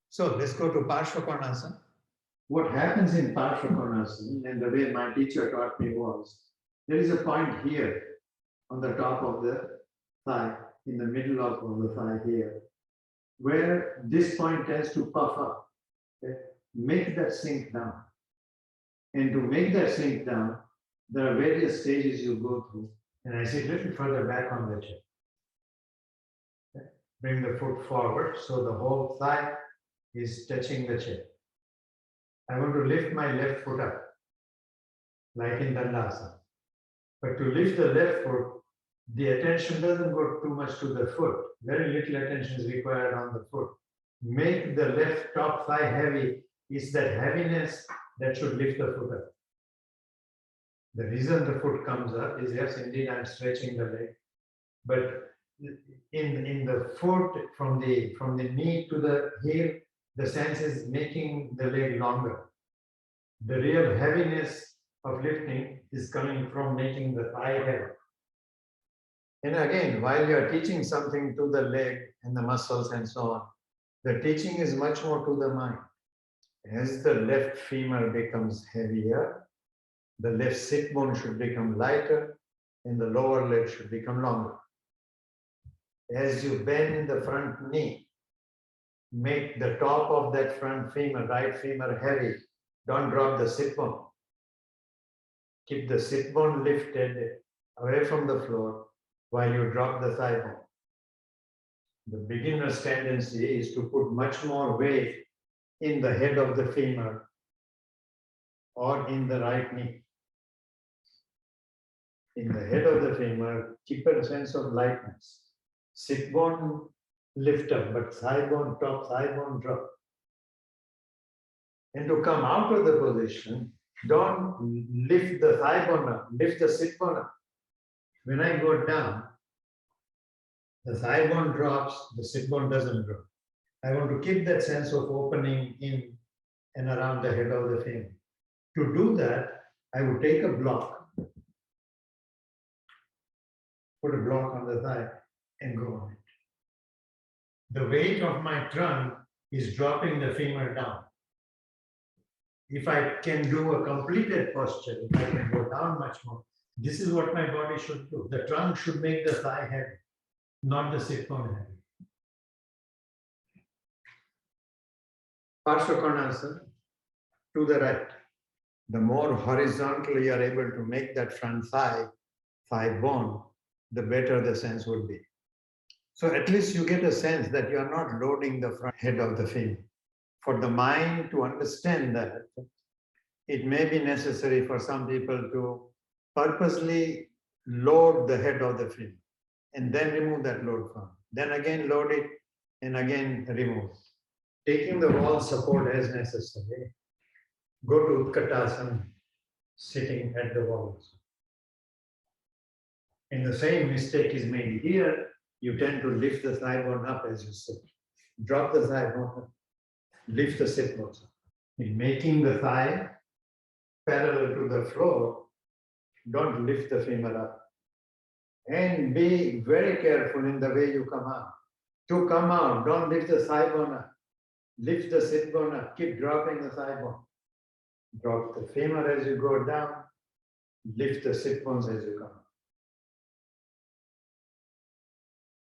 So let's go to ParsvaKonasana. What happens in ParsvaKonasana, and the way my teacher taught me was, there is a point here on the top of the thigh, in the middle of the thigh here, where this point tends to puff up. Okay? Make that sink down. And to make that sink down, there are various stages you go through. And I sit a little further back on the chair. Okay? Bring the foot forward so the whole thigh is touching the chair. I want to lift my left foot up, like in Dandasana. But to lift the left foot, the attention doesn't go too much to the foot. Very little attention is required on the foot. Make the left top thigh heavy. It's that heaviness that should lift the foot up. The reason the foot comes up is, yes, indeed, I'm stretching the leg. But in the foot, from the knee to the heel, the sense is making the leg longer. The real heaviness of lifting is coming from making the thigh heavy. And again, while you are teaching something to the leg and the muscles and so on, the teaching is much more to the mind. As the left femur becomes heavier, the left sit bone should become lighter and the lower leg should become longer. As you bend the front knee, make the top of that front femur, right femur, heavy. Don't drop the sit bone. Keep the sit bone lifted away from the floor while you drop the thigh bone. The beginner's tendency is to put much more weight in the head of the femur or in the right knee. In the head of the femur, keep a sense of lightness. Sit bone lift up, but thigh bone, top thigh bone drop. And to come out of the position, don't lift the thigh bone up, lift the sit bone up. When I go down, the thigh bone drops, the sit bone doesn't drop. I want to keep that sense of opening in and around the head of the femur. To do that, I would take a block, put a block on the thigh and go on it. The weight of my trunk is dropping the femur down. If I can do a completed posture, if I can go down much more, this is what my body should do. The trunk should make the thigh heavy, not the sit bone heavy. ParsvaKonasana, to the right. The more horizontally you are able to make that front thigh bone, the better the sense would be. So at least you get a sense that you are not loading the front head of the femur. For the mind to understand that, it may be necessary for some people to purposely load the head of the femur and then remove that load from. Then again load it and again remove. Taking the wall support as necessary. Go to Utkatasana, sitting at the walls. And the same mistake is made here. You tend to lift the thigh bone up as you sit. Drop the thigh bone up. Lift the sit bone up. In making the thigh parallel to the floor, don't lift the femur up. And be very careful in the way you come out. To come out, don't lift the thigh bone up. Lift the sit bone up. Keep dropping the thigh bone. Drop the femur as you go down. Lift the sit bones as you come up.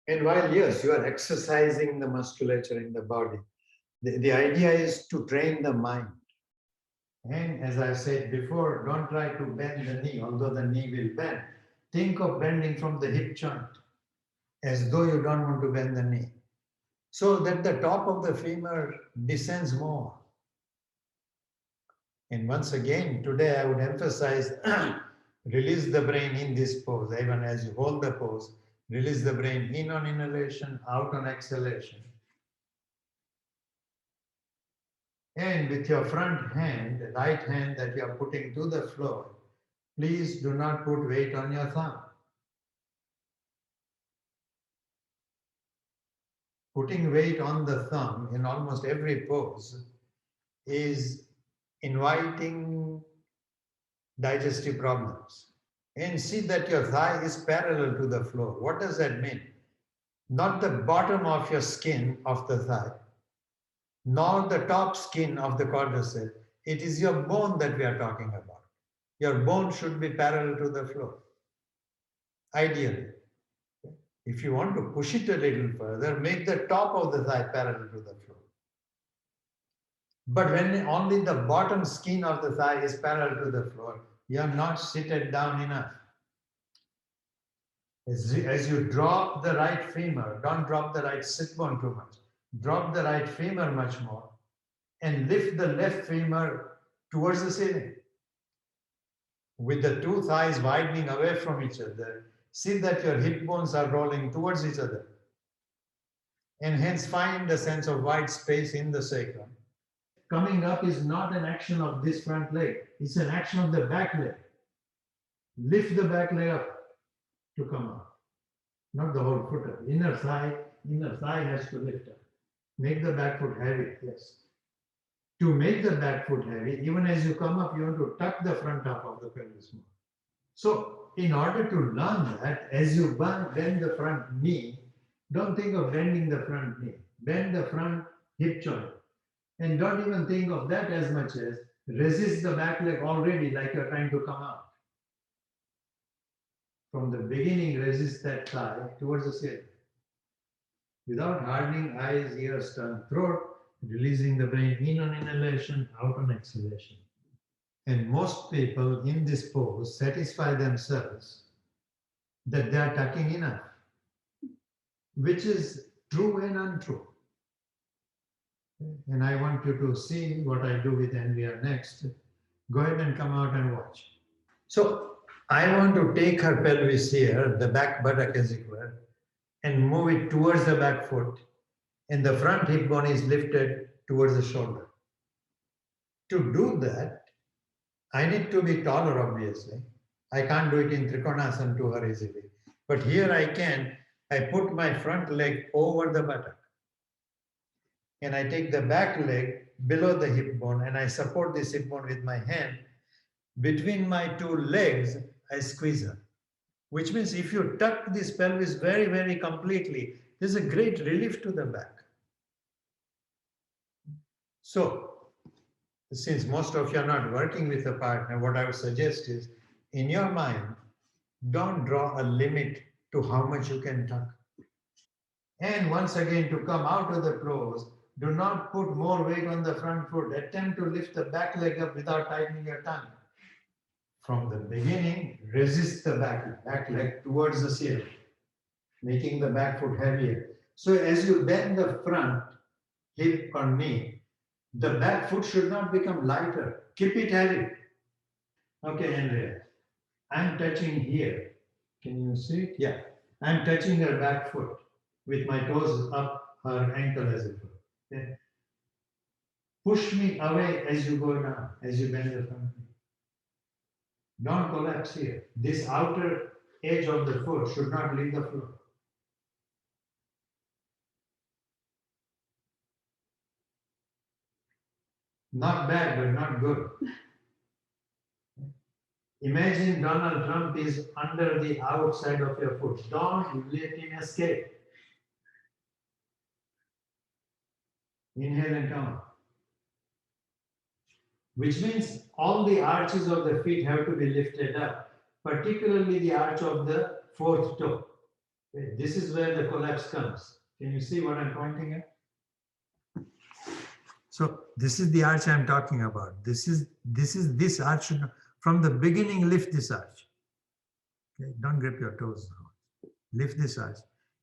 And while, yes, you are exercising the musculature in the body, the idea is to train the mind. And as I said before, don't try to bend the knee, although the knee will bend. Think of bending from the hip joint, as though you don't want to bend the knee. So that the top of the femur descends more. And once again, today I would emphasize, release the brain in this pose. Even as you hold the pose, release the brain in on inhalation, out on exhalation. And with your front hand, the right hand that you are putting to the floor, please do not put weight on your thumb. Putting weight on the thumb in almost every pose is inviting digestive problems. And see that your thigh is parallel to the floor. What does that mean? Not the bottom of your skin of the thigh, nor the top skin of the quadricep. It is your bone that we are talking about. Your bone should be parallel to the floor, ideally. If you want to push it a little further, make the top of the thigh parallel to the floor. But when only the bottom skin of the thigh is parallel to the floor, you are not seated down enough. As you drop the right femur, don't drop the right sit bone too much. Drop the right femur much more and lift the left femur towards the ceiling. With the two thighs widening away from each other, see that your hip bones are rolling towards each other. And hence find a sense of wide space in the sacrum. Coming up is not an action of this front leg, it's an action of the back leg. Lift the back leg up to come up, not the whole foot up. Inner thigh has to lift up. Make the back foot heavy, yes. To make the back foot heavy, even as you come up, you want to tuck the front half of the pelvis more. So, in order to learn that, as you bend the front knee, don't think of bending the front knee. Bend the front hip joint. And don't even think of that as much as resist the back leg already like you're trying to come out. From the beginning, resist that thigh towards the ceiling. Without hardening eyes, ears, tongue, throat, releasing the brain in on inhalation, out on exhalation. And most people in this pose satisfy themselves that they are tucking enough, which is true and untrue. And I want you to see what I do with Andrea next. Go ahead and come out and watch. So I want to take her pelvis here, the back buttock as it were, and move it towards the back foot. And the front hip bone is lifted towards the shoulder. To do that, I need to be taller, obviously. I can't do it in Trikonasana to her easily. But here I can. I put my front leg over the buttock. And I take the back leg below the hip bone and I support this hip bone with my hand. Between my two legs, I squeeze her. Which means if you tuck this pelvis very, very completely, there's a great relief to the back. So, since most of you are not working with a partner, what I would suggest is, in your mind, don't draw a limit to how much you can tuck. And once again, to come out of the pose, do not put more weight on the front foot. Attempt to lift the back leg up without tightening your tongue. From the beginning, resist the back leg towards the ceiling, making the back foot heavier. So as you bend the front hip or knee, the back foot should not become lighter. Keep it heavy. Okay, Andrea. I'm touching here. Can you see it? Yeah. I'm touching her back foot with my toes up her ankle as it were. Okay. Push me away as you go down, as you bend the front knee. Don't collapse here. This outer edge of the foot should not leave the floor. Not bad, but not good. Imagine Donald Trump is under the outside of your foot. Don't let him escape. Inhale and come up. Which means all the arches of the feet have to be lifted up, particularly the arch of the fourth toe. Okay. This is where the collapse comes. Can you see what I'm pointing at? So this is the arch I'm talking about. This arch. From the beginning, lift this arch. Okay. Don't grip your toes now. Lift this arch.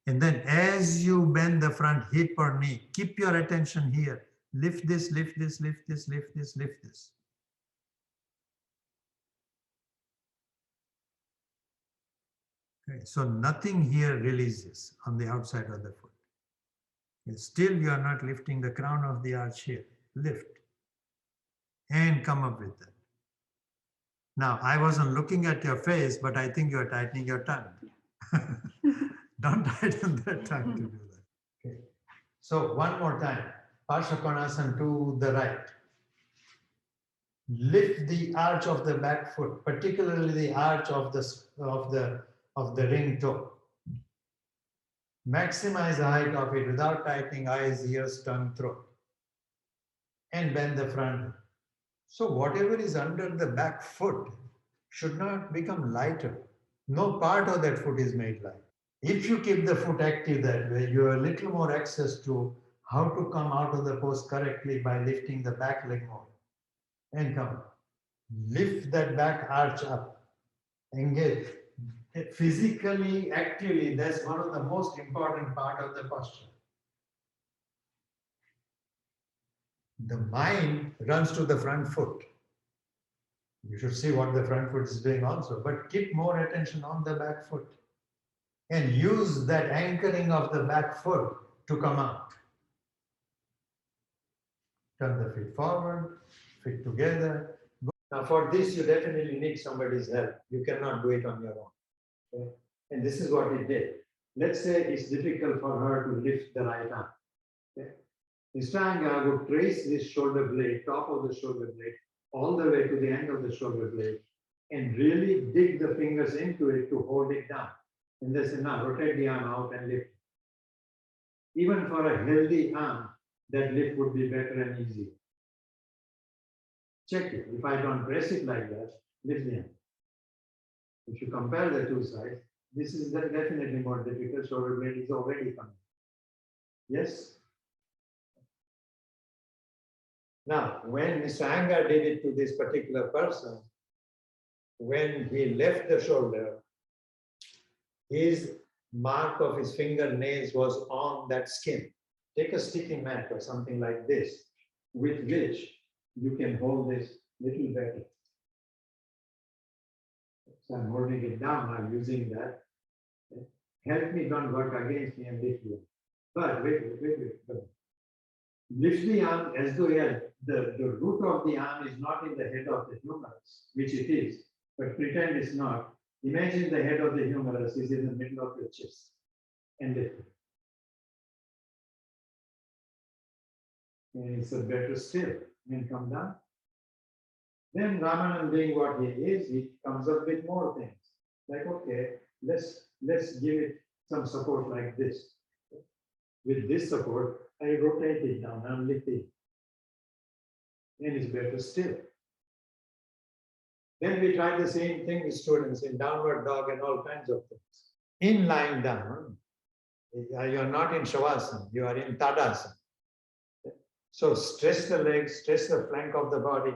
And then as you bend the front hip or knee, keep your attention here. Lift this, lift this, lift this, lift this, lift this. Okay. So nothing here releases on the outside of the foot. Okay. Still, you are not lifting the crown of the arch here. Lift. And come up with that. Now, I wasn't looking at your face, but I think you're tightening your tongue. Don't tighten that tongue to do that. Okay. So one more time. ParsvaKonasana to the right. Lift the arch of the back foot, particularly the arch of the ring toe. Maximize the height of it without tightening eyes, ears, tongue, throat. and bend the front. So whatever is under the back foot should not become lighter. No part of that foot is made light. If you keep the foot active that way, you have a little more access to how to come out of the pose correctly by lifting the back leg more. And come. Lift that back arch up. Engage. Physically, actively, that's one of the most important part of the posture. The mind runs to the front foot. You should see what the front foot is doing also, but keep more attention on the back foot and use that anchoring of the back foot to come out. Turn the feet forward, feet together. Now for this, you definitely need somebody's help. You cannot do it on your own. Okay? And this is what he did. Let's say it's difficult for her to lift the right arm. Okay? Iyengar would trace this shoulder blade, top of the shoulder blade, all the way to the end of the shoulder blade, and really dig the fingers into it to hold it down. And they say, now rotate the arm out and lift. Even for a healthy arm, that lift would be better and easier. Check it. If I don't press it like that, lift the arm. If you compare the two sides, this is definitely more difficult. Shoulder blade is already coming. Yes? Now, when Mr. Iyengar did it to this particular person, when he left the shoulder, his mark of his fingernails was on that skin. Take a sticky mat or something like this, with which you can hold this little better. So I'm holding it down, I'm using that. Help me, don't work against me and lift you. But wait. Lift the arm as though the root of the arm is not in the head of the humerus, which it is, but pretend it's not. Imagine the head of the humerus is in the middle of your chest and lift it. And it's a better still. And come down. Then Ramanand, being what he is, he comes up with more things. Like, okay, let's give it some support like this. With this support, I rotate it down and lift it. And it's better still. Then we try the same thing with students in downward dog and all kinds of things. In lying down, you are not in Shavasana, you are in Tadasana. So stress the legs, stress the flank of the body.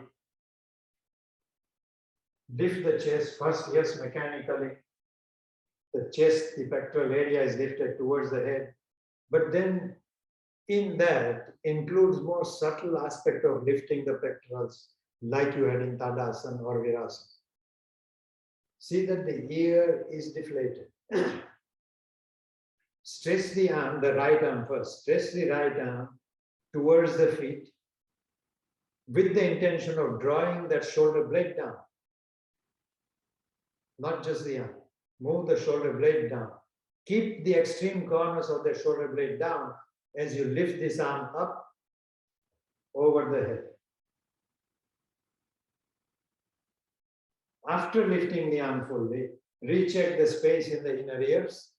Lift the chest first, yes, mechanically. The chest, the pectoral area is lifted towards the head. But then in that includes more subtle aspect of lifting the pectorals, like you had in Tadasana or Virasana. See that the ear is deflated. Stretch the arm, the right arm first. Stretch the right arm towards the feet with the intention of drawing that shoulder blade down. Not just the arm. Move the shoulder blade down. Keep the extreme corners of the shoulder blade down as you lift this arm up over the head. After lifting the arm fully, recheck the space in the inner ears.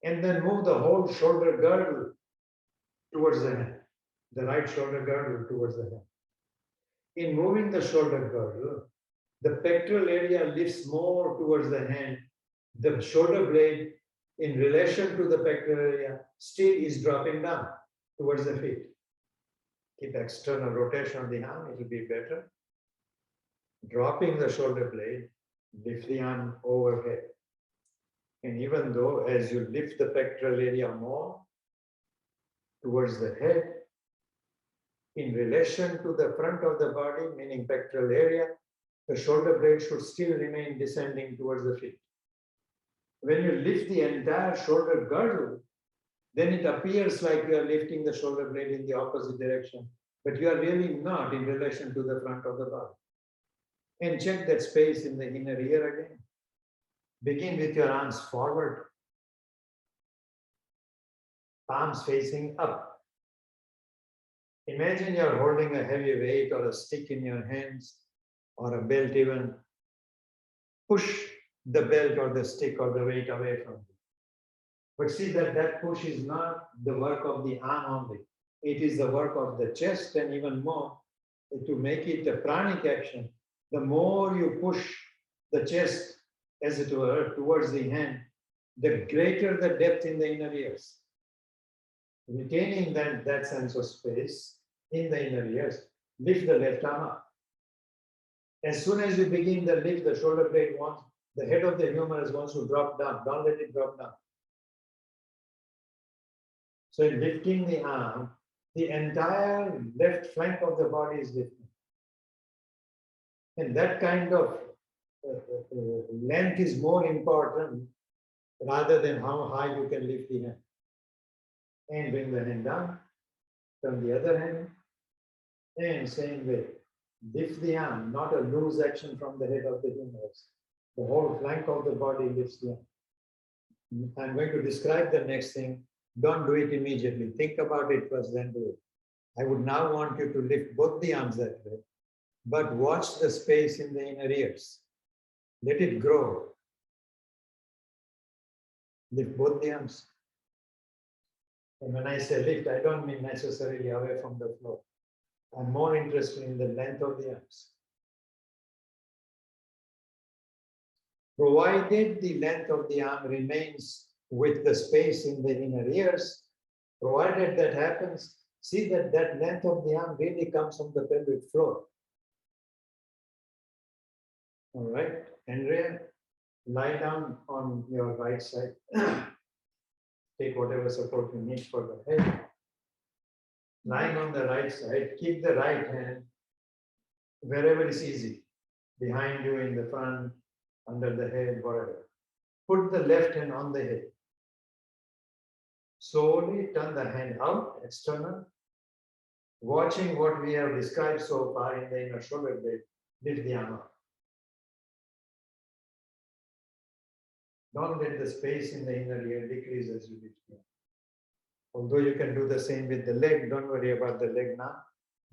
And then move the whole shoulder girdle towards the head. The right shoulder girdle towards the head. In moving the shoulder girdle, the pectoral area lifts more towards the hand. The shoulder blade, in relation to the pectoral area, still is dropping down towards the feet. Keep external rotation of the arm, it will be better. Dropping the shoulder blade, lift the arm overhead. And even though as you lift the pectoral area more towards the head, in relation to the front of the body, meaning pectoral area, the shoulder blade should still remain descending towards the feet. When you lift the entire shoulder girdle, then it appears like you are lifting the shoulder blade in the opposite direction, but you are really not in relation to the front of the body. And check that space in the inner ear again. Begin with your arms forward, palms facing up. Imagine you're holding a heavy weight or a stick in your hands or a belt even. Push the belt or the stick or the weight away from you. But see that that push is not the work of the arm only. It is the work of the chest, and even more, to make it a pranic action. The more you push the chest, as it were, towards the hand, the greater the depth in the inner ears. Retaining that sense of space in the inner ears, lift the left arm up. As soon as you begin the lift, the shoulder blade wants, the head of the humerus wants to drop down. Don't let it drop down. So in lifting the arm, the entire left flank of the body is lifting. And that kind of length is more important rather than how high you can lift the hand. And bring the hand down, turn the other hand, and same way, lift the arm, not a loose action from the head of the humerus. The whole flank of the body lifts the arm. I'm going to describe the next thing. Don't do it immediately. Think about it first, then do it. I would now want you to lift both the arms that way, but watch the space in the inner ears. Let it grow. Lift both the arms. And when I say lift, I don't mean necessarily away from the floor. I'm more interested in the length of the arms. Provided the length of the arm remains with the space in the inner ears, provided that happens, see that that length of the arm really comes from the pelvic floor. All right, Andrea, lie down on your right side. Take whatever support you need for the head. Lying on the right side, keep the right hand wherever is easy. Behind you, in the front, under the head, whatever. Put the left hand on the head. Slowly turn the hand out, external. Watching what we have described so far in the inner shoulder blade, lift the arm up. Don't let the space in the inner ear decrease as you lift the arm. Although you can do the same with the leg, don't worry about the leg now.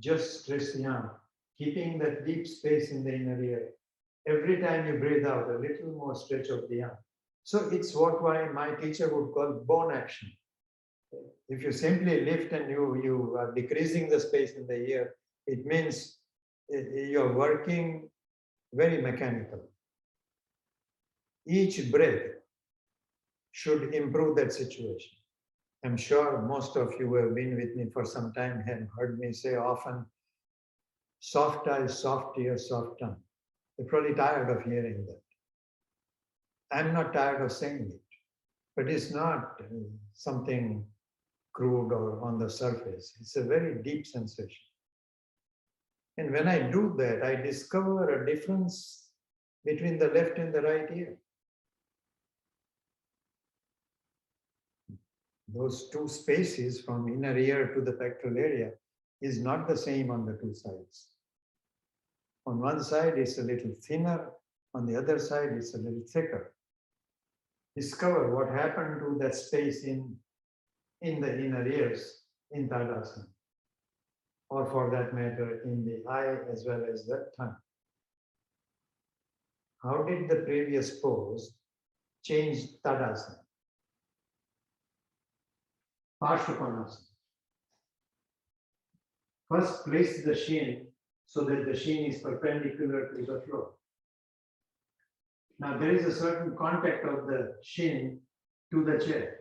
Just stretch the arm, keeping that deep space in the inner ear. Every time you breathe out, a little more stretch of the arm. So it's what my teacher would call bone action. If you simply lift and you are decreasing the space in the ear, it means you're working very mechanical. Each breath should improve that situation. I'm sure most of you who have been with me for some time have heard me say often, soft eyes, soft ears, soft tongue. You're probably tired of hearing that. I'm not tired of saying it, but it's not something crude or on the surface. It's a very deep sensation. And when I do that, I discover a difference between the left and the right ear. Those two spaces from inner ear to the pectoral area is not the same on the two sides. On one side, it's a little thinner. On the other side, it's a little thicker. Discover what happened to that space in the inner ears in Tadasana, or for that matter, in the eye as well as the tongue. How did the previous pose change Tadasana? ParsvaKonasana. First, place the shin so that the shin is perpendicular to the floor. Now, there is a certain contact of the shin to the chair.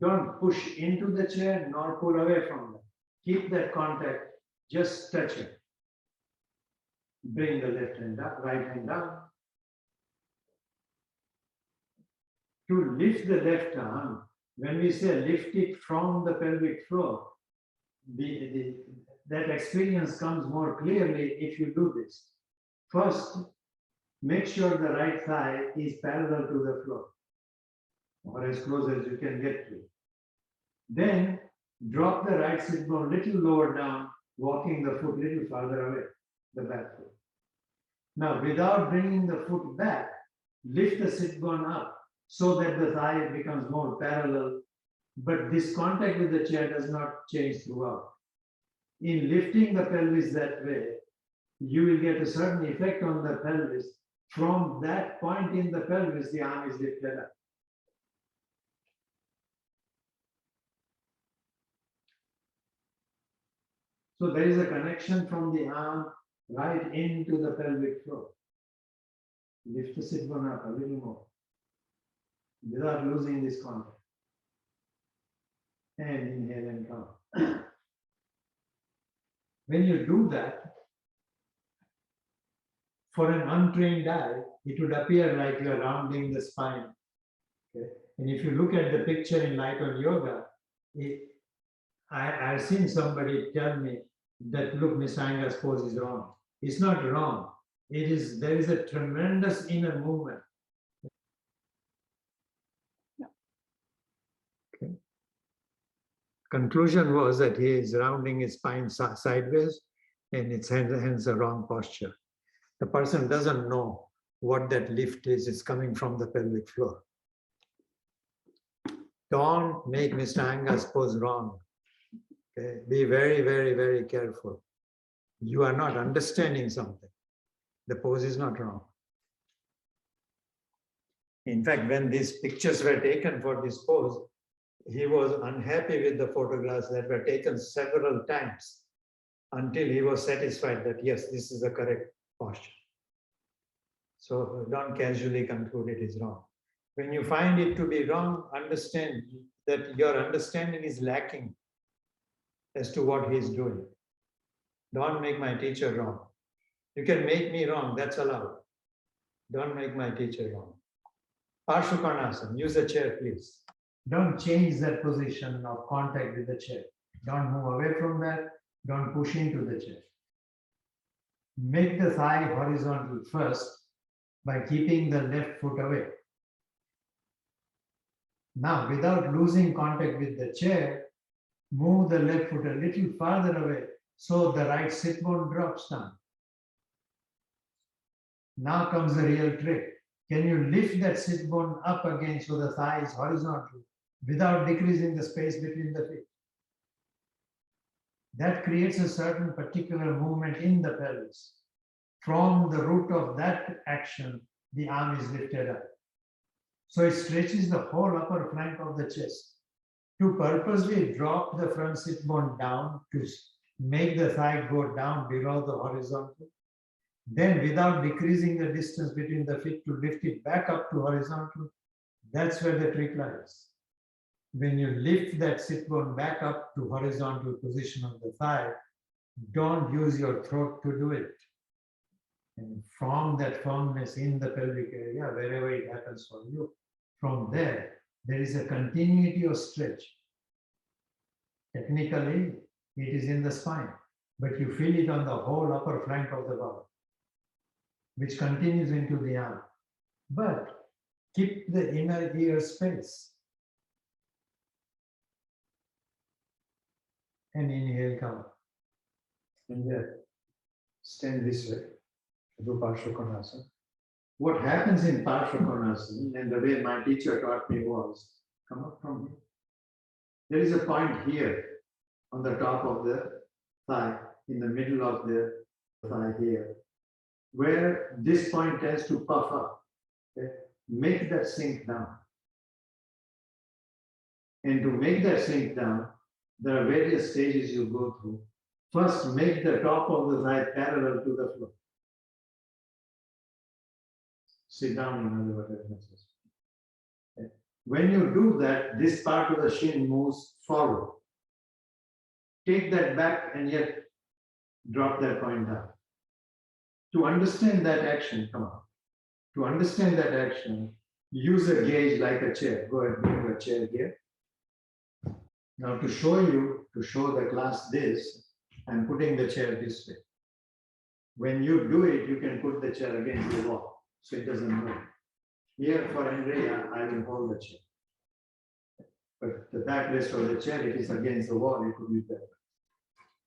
Don't push into the chair nor pull away from it. Keep that contact, just touch it. Bring the left hand up, right hand down. To lift the left arm, when we say lift it from the pelvic floor, that experience comes more clearly if you do this. First, make sure the right thigh is parallel to the floor, or as close as you can get to. Then, drop the right sit bone a little lower down, walking the foot a little farther away, the back foot. Now, without bringing the foot back, lift the sit bone up so that the thigh becomes more parallel, but this contact with the chair does not change throughout. In lifting the pelvis that way, you will get a certain effect on the pelvis. From that point in the pelvis, the arm is lifted up. So there is a connection from the arm right into the pelvic floor. Lift the sit bone up a little more without losing this contact. And inhale and come. When you do that, for an untrained eye, it would appear like you are rounding the spine. Okay? And if you look at the picture in Light on Yoga, I've seen somebody tell me that, look, Mr. Iyengar's pose is wrong. It's not wrong. There is a tremendous inner movement. Okay. Conclusion was that he is rounding his spine sideways, and it's hence a wrong posture. The person doesn't know what that lift is. It's coming from the pelvic floor. Don't make Mr. Iyengar's pose wrong. Okay? Be very, very, very careful. You are not understanding something. The pose is not wrong. In fact, when these pictures were taken for this pose, he was unhappy with the photographs that were taken several times until he was satisfied that, yes, this is the correct posture. So don't casually conclude it is wrong. When you find it to be wrong, understand that your understanding is lacking as to what he is doing. Don't make my teacher wrong. You can make me wrong, that's allowed. Don't make my teacher wrong. ParsvaKonasana, use a chair, please. Don't change that position of contact with the chair. Don't move away from that. Don't push into the chair. Make the thigh horizontal first by keeping the left foot away. Now, without losing contact with the chair, move the left foot a little farther away so the right sit bone drops down. Now comes the real trick. Can you lift that sit bone up again so the thigh is horizontal without decreasing the space between the feet? That creates a certain particular movement in the pelvis. From the root of that action, the arm is lifted up. So it stretches the whole upper flank of the chest. To purposely drop the front sit bone down to make the thigh go down below the horizontal, then without decreasing the distance between the feet to lift it back up to horizontal, that's where the trick lies. When you lift that sit bone back up to horizontal position of the thigh, don't use your throat to do it. And from that firmness in the pelvic area, wherever it happens for you, from there is a continuity of stretch. Technically, it is in the spine, but you feel it on the whole upper flank of the body, which continues into the arm. But keep the inner ear space. And inhale, come. And then stand this way. Do ParsvaKonasana. What happens in ParsvaKonasana, and the way my teacher taught me was, come up from here. There is a point here on the top of the thigh, in the middle of the thigh here, where this point tends to puff up. Okay? Make that sink down. And to make that sink down, there are various stages you go through. First, make the top of the thigh parallel to the floor. Sit down in other words. Okay. When you do that, this part of the shin moves forward. Take that back and yet drop that point down. To understand that action, come on. To understand that action, use a gauge like a chair. Go ahead, bring a chair here. Now to show the class this, I'm putting the chair this way. When you do it, you can put the chair against the wall, so it doesn't move. Here for Andrea, I will hold the chair. But the backrest of the chair, it is against the wall, it could be better.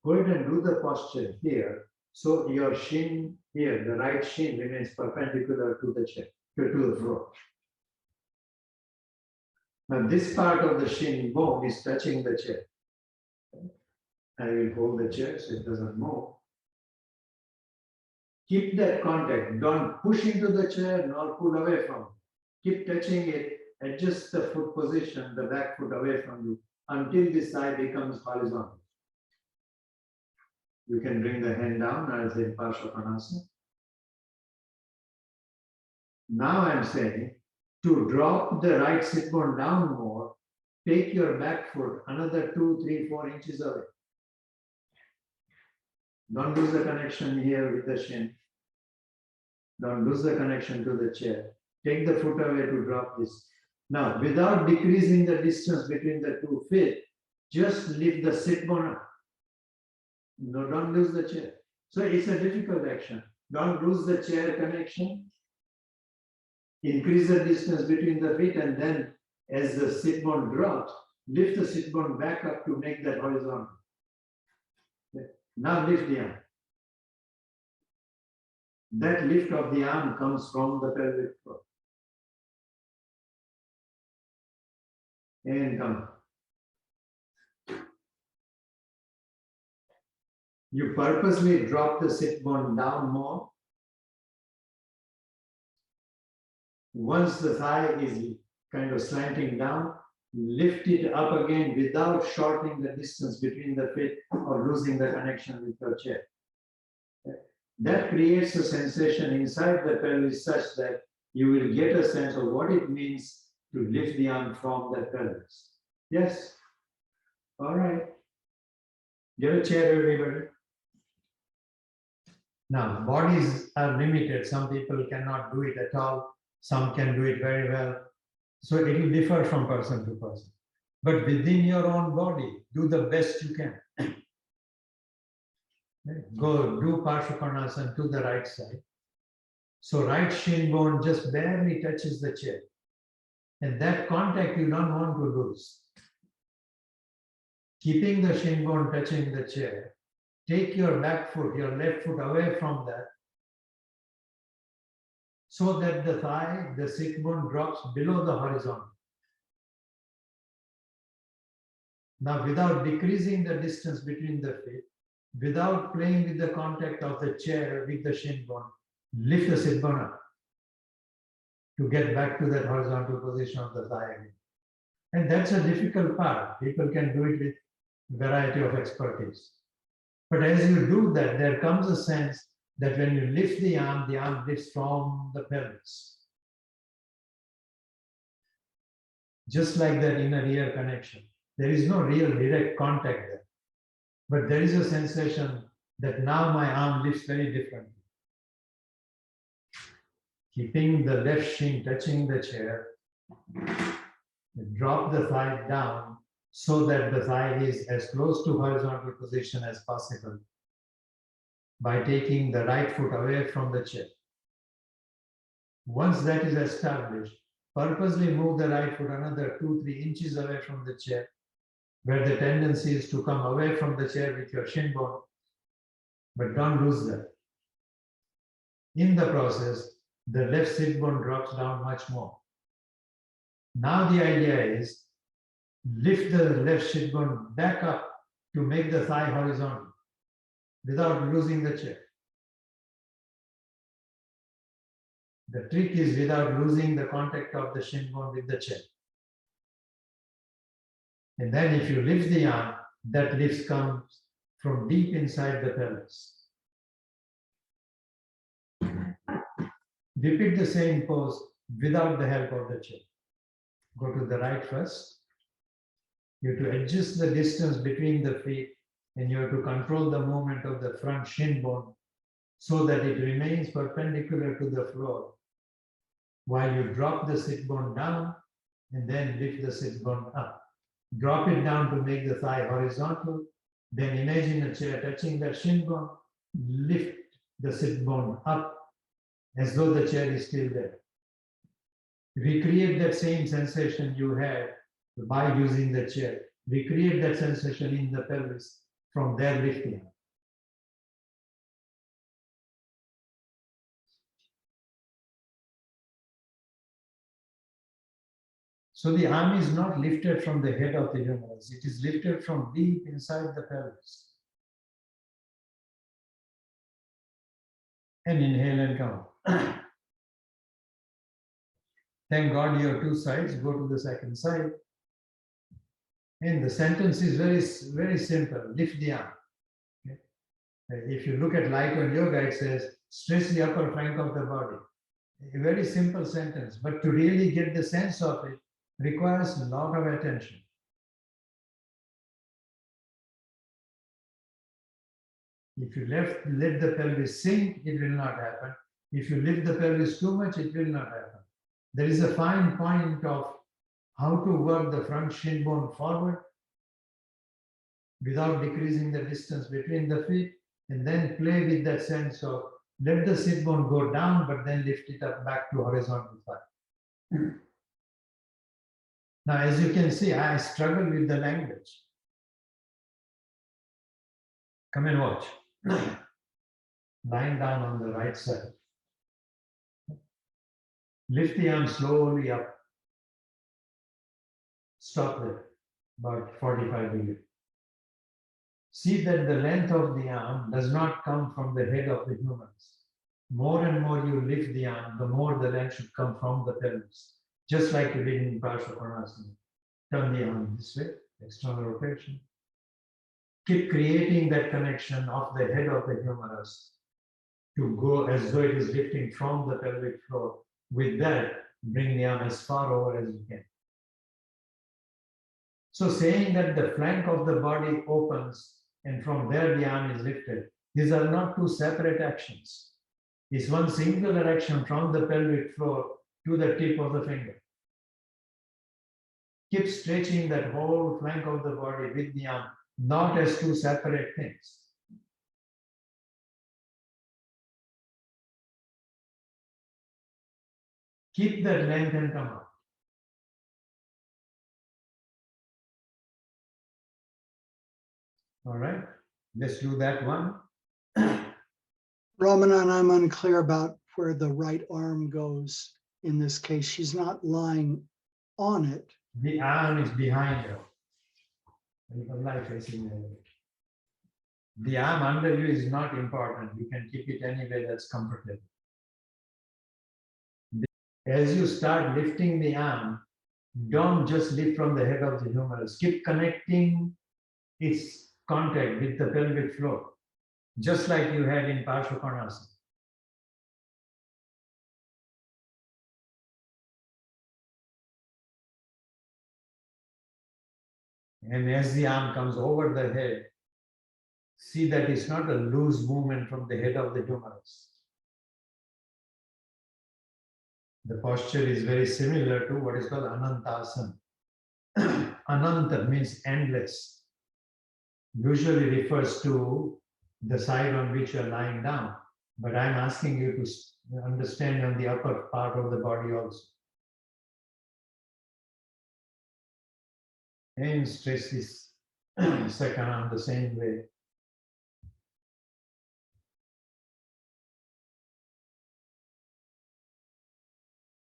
Go ahead and do the posture here. So your shin here, the right shin remains perpendicular to the chair, to the floor. Now this part of the shin bone is touching the chair. I will hold the chair so it doesn't move. Keep that contact. Don't push into the chair nor pull away from it. Keep touching it. Adjust the foot position, the back foot away from you until this side becomes horizontal. You can bring the hand down as in ParsvaKonasana. Now I'm saying to drop the right sit bone down more, take your back foot another 2, 3, 4 inches away. Don't lose the connection here with the shin. Don't lose the connection to the chair. Take the foot away to drop this. Now, without decreasing the distance between the 2 feet, just lift the sit bone up. No, don't lose the chair. So it's a difficult action. Don't lose the chair connection. Increase the distance between the feet, and then as the sit bone drops, lift the sit bone back up to make that horizontal. Now lift the arm. That lift of the arm comes from the pelvic floor. And come. You purposely drop the sit bone down more. Once the thigh is kind of slanting down, lift it up again without shortening the distance between the feet or losing the connection with your chair. That creates a sensation inside the pelvis such that you will get a sense of what it means to lift the arm from the pelvis. Yes? All right. Get a chair, everybody. Now, bodies are limited. Some people cannot do it at all. Some can do it very well. So it will differ from person to person. But within your own body, do the best you can. Go do ParsvaKonasana to the right side. So right shin bone just barely touches the chair. And that contact you don't want to lose. Keeping the shin bone touching the chair, take your back foot, your left foot away from that, so that the thigh, the sit bone drops below the horizontal. Now, without decreasing the distance between the feet, without playing with the contact of the chair with the shin bone, lift the sit bone up to get back to that horizontal position of the thigh again. And that's a difficult part. People can do it with a variety of expertise. But as you do that, there comes a sense that when you lift the arm lifts from the pelvis. Just like that inner ear connection. There is no real direct contact there. But there is a sensation that now my arm lifts very differently. Keeping the left shin touching the chair, drop the thigh down so that the thigh is as close to horizontal position as possible by taking the right foot away from the chair. Once that is established, purposely move the right foot another 2-3 inches away from the chair, where the tendency is to come away from the chair with your shin bone, but don't lose that. In the process, the left sit bone drops down much more. Now the idea is lift the left sit bone back up to make the thigh horizontal without losing the chair. The trick is without losing the contact of the shin bone with the chair. And then if you lift the arm, that lift comes from deep inside the pelvis. Repeat the same pose without the help of the chair. Go to the right first. You have to adjust the distance between the feet, and you have to control the movement of the front shin bone so that it remains perpendicular to the floor while you drop the sit bone down and then lift the sit bone up. Drop it down to make the thigh horizontal, then imagine a chair touching the shin bone, lift the sit bone up as though the chair is still there. Recreate that same sensation you had by using the chair. Recreate that sensation in the pelvis from there lifting. So the arm is not lifted from the head of the humerus. It is lifted from deep inside the pelvis. And inhale and come. Thank God you have two sides. Go to the second side. And the sentence is very, very simple. Lift the arm. Okay? If you look at light on yoga, it says, stretch the upper flank of the body. A very simple sentence, but to really get the sense of it requires a lot of attention. If you let the pelvis sink, it will not happen. If you lift the pelvis too much, it will not happen. There is a fine point of how to work the front shin bone forward without decreasing the distance between the feet, and then play with that sense of let the sit bone go down, but then lift it up back to horizontal thigh. Now, as you can see, I struggle with the language. Come and watch. Lying down on the right side. Lift the arm slowly up. Stop there, about 45 degrees. See that the length of the arm does not come from the head of the humerus. More and more you lift the arm, the more the length should come from the pelvis. Just like you did in ParsvaKonasana. Turn the arm this way, external rotation. Keep creating that connection of the head of the humerus to go as though it is lifting from the pelvic floor. With that, bring the arm as far over as you can. So saying that the flank of the body opens and from there the arm is lifted, these are not two separate actions. It's one singular action from the pelvic floor to the tip of the finger. Keep stretching that whole flank of the body with the arm, not as two separate things. Keep that length and come out. All right, let's do that one. Ramanand, I'm unclear about where the right arm goes in this case. She's not lying on it. The arm is behind her. The arm under you is not important. You can keep it anywhere that's comfortable. As you start lifting the arm, don't just lift from the head of the humerus. Keep connecting its contact with the pelvic floor, just like you had in ParsvaKonasana. And as the arm comes over the head, see that it's not a loose movement from the head of the humerus. The posture is very similar to what is called Anantasana. Ananta means endless. Usually refers to the side on which you are lying down. But I'm asking you to understand on the upper part of the body also. And stretch this second arm the same way.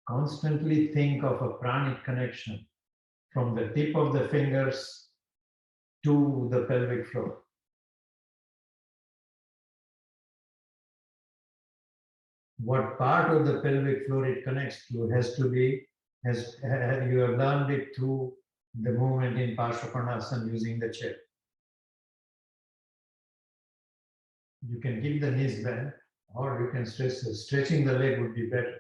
Constantly think of a pranic connection from the tip of the fingers to the pelvic floor. What part of the pelvic floor it connects to has to be, you have learned it through the movement in ParsvaKonasana using the chair. You can keep the knees bent, or you can stretch. Stretching the leg would be better.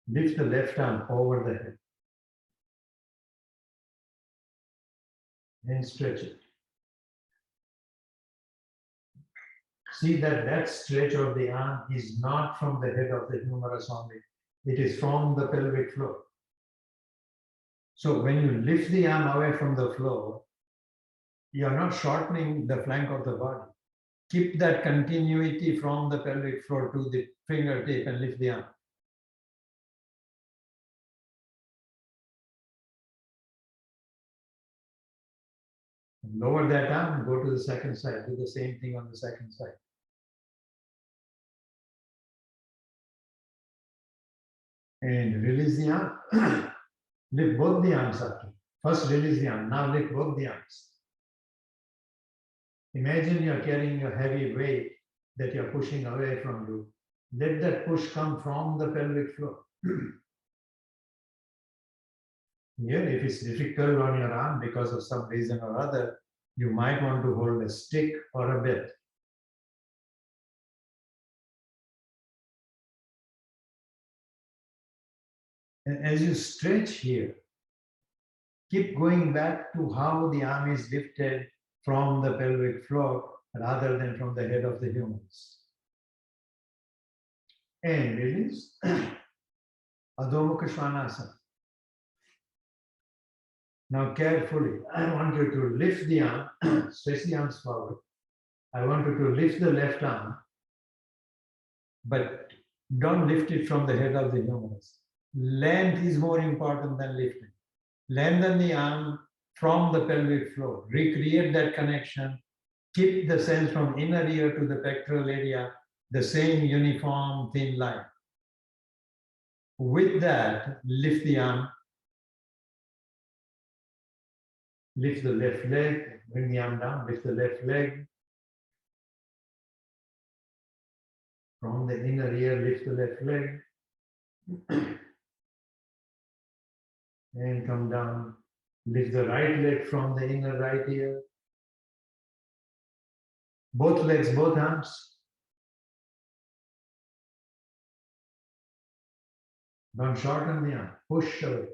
Lift the left arm over the head and stretch it. See that that stretch of the arm is not from the head of the humerus only. It is from the pelvic floor. So when you lift the arm away from the floor, you are not shortening the flank of the body. Keep that continuity from the pelvic floor to the fingertip and lift the arm. Lower that arm, go to the second side. Do the same thing on the second side. And release the arm. Lift both the arms up. First release the arm, now lift both the arms. Imagine you're carrying a heavy weight that you're pushing away from you. Let that push come from the pelvic floor. Here, if it's difficult on your arm because of some reason or other, you might want to hold a stick or a bit. And as you stretch here, keep going back to how the arm is lifted from the pelvic floor rather than from the head of the humerus. And release. Adho Mukha Svanasana. Now carefully, I want you to lift the arm, stretch the arms forward. I want you to lift the left arm, but don't lift it from the head of the humerus. Length is more important than lifting. Lengthen the arm from the pelvic floor. Recreate that connection. Keep the sense from inner ear to the pectoral area, the same uniform thin line. With that, lift the arm. Lift the left leg. Bring the arm down. Lift the left leg. From the inner ear, lift the left leg. And come down. Lift the right leg from the inner right ear. Both legs, both arms. Don't shorten the arm. Push away.